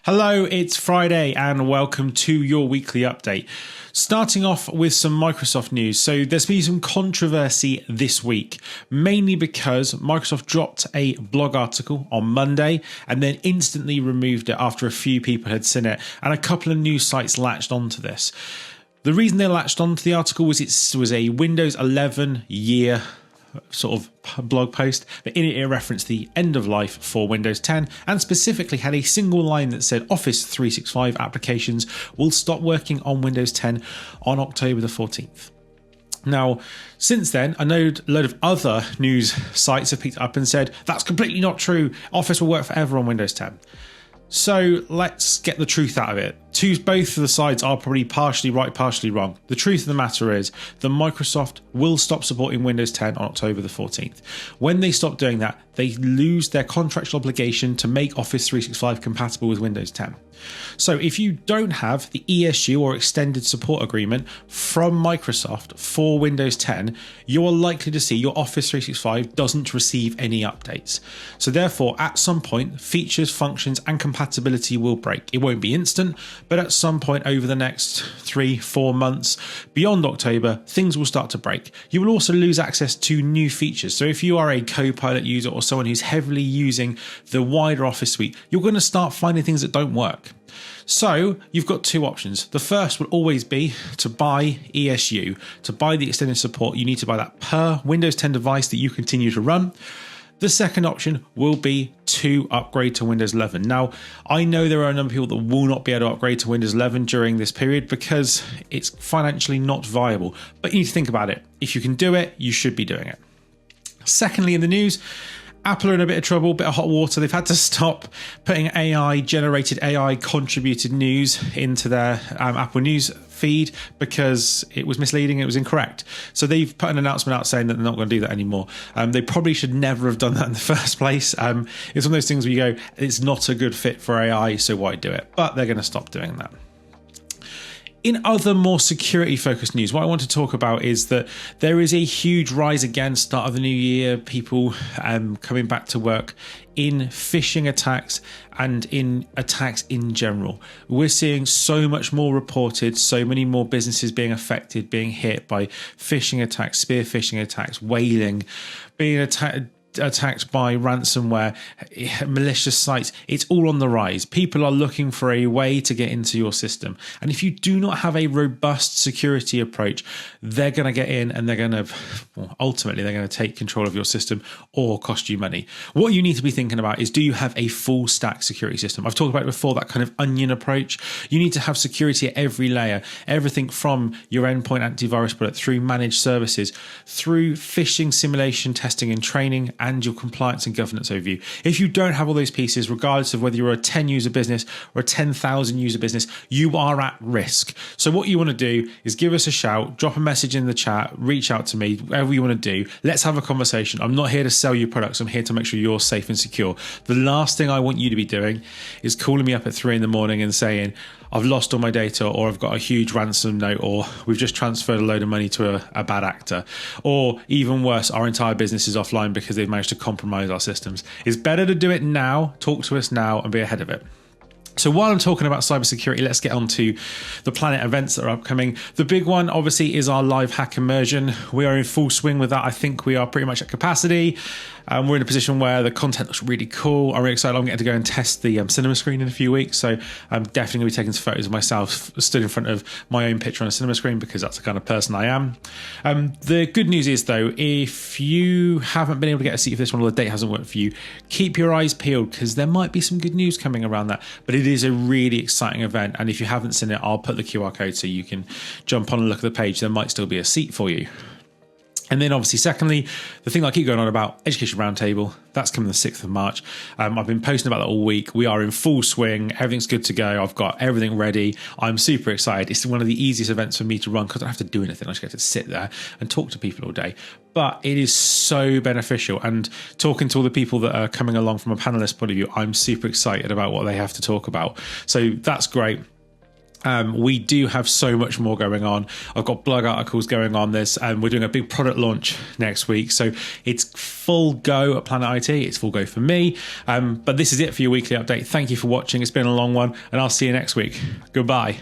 Hello, it's Friday and welcome to your weekly update. Starting off with some Microsoft news. So there's been some controversy this week, mainly because Microsoft dropped a blog article on Monday and then instantly removed it after a few people had seen it, and a couple of news sites latched onto this. The reason they latched onto the article was it was a Windows 11 year sort of blog post, but in it referenced the end of life for Windows 10 and specifically had a single line that said Office 365 applications will stop working on Windows 10 on October the 14th. Now, since then, a load of other news sites have picked up and said that's completely not true. Office will work forever on Windows 10. So let's get the truth out of it. Both of the sides are probably partially right, partially wrong. The truth of the matter is that Microsoft will stop supporting Windows 10 on October the 14th. When they stop doing that, they lose their contractual obligation to make Office 365 compatible with Windows 10. So if you don't have the ESU or extended support agreement from Microsoft for Windows 10, you are likely to see your Office 365 doesn't receive any updates. So therefore, at some point, features, functions, and compatibility will break. It won't be instant, but at some point over the next 3-4 months, beyond October, things will start to break. You will also lose access to new features. So if you are a Copilot user or someone who's heavily using the wider Office suite, you're going to start finding things that don't work. So you've got two options. The first will always be to buy ESU. To buy the extended support, you need to buy that per Windows 10 device that you continue to run. The second option will be to upgrade to Windows 11. Now, I know there are a number of people that will not be able to upgrade to Windows 11 during this period because it's financially not viable. But you need to think about it. If you can do it, you should be doing it. Secondly, in the news, Apple are in a bit of trouble, bit of hot water. They've had to stop putting AI-generated, AI-contributed news into their Apple News feed because it was misleading, it was incorrect. So they've put an announcement out saying that they're not going to do that anymore. They probably should never have done that in the first place. It's one of those things where you go, it's not a good fit for AI, so why do it? But they're going to stop doing that. In other more security-focused news, what I want to talk about is that there is a huge rise again, start of the new year, people coming back to work in phishing attacks and in attacks in general. We're seeing so much more reported, so many more businesses being affected, being hit by phishing attacks, spear phishing attacks, whaling, being attacked by ransomware, malicious sites. It's all on the rise. People are looking for a way to get into your system. And if you do not have a robust security approach, they're going to get in and ultimately they're going to take control of your system or cost you money. What you need to be thinking about is, do you have a full stack security system? I've talked about it before, that kind of onion approach. You need to have security at every layer, everything from your endpoint antivirus product through managed services, through phishing simulation testing and training, and your compliance and governance overview. If you don't have all those pieces, regardless of whether you're a 10 user business or a 10,000 user business, you are at risk. So what you want to do is give us a shout, drop a message in the chat, reach out to me, whatever you want to do. Let's have a conversation. I'm not here to sell you products. I'm here to make sure you're safe and secure. The last thing I want you to be doing is calling me up at 3 a.m. and saying, I've lost all my data, or I've got a huge ransom note, or we've just transferred a load of money to a bad actor, or even worse, our entire business is offline because they've managed to compromise our systems. It's better to do it now, talk to us now, and be ahead of it. So while I'm talking about cybersecurity, let's get on to the Planet events that are upcoming. The big one, obviously, is our live hack immersion. We are in full swing with that. I think we are pretty much at capacity. We're in a position where the content looks really cool. I'm really excited. I'm getting to go and test the cinema screen in a few weeks. So I'm definitely going to be taking some photos of myself stood in front of my own picture on a cinema screen because that's the kind of person I am. The good news is, though, if you haven't been able to get a seat for this one or the date hasn't worked for you, keep your eyes peeled because there might be some good news coming around that. But it is a really exciting event. And if you haven't seen it, I'll put the QR code so you can jump on and look at the page. There might still be a seat for you. And then obviously, secondly, the thing I keep going on about, Education Roundtable, that's coming the 6th of March. I've been posting about that all week. We are in full swing. Everything's good to go. I've got everything ready. I'm super excited. It's one of the easiest events for me to run because I don't have to do anything. I just get to sit there and talk to people all day. But it is so beneficial. And talking to all the people that are coming along from a panelist point of view, I'm super excited about what they have to talk about. So that's great. We do have so much more going on. I've got blog articles going on this, and we're doing a big product launch next week. So it's full go at Planet IT. It's full go for me. But this is it for your weekly update. Thank you for watching. It's been a long one, and I'll see you next week. Goodbye.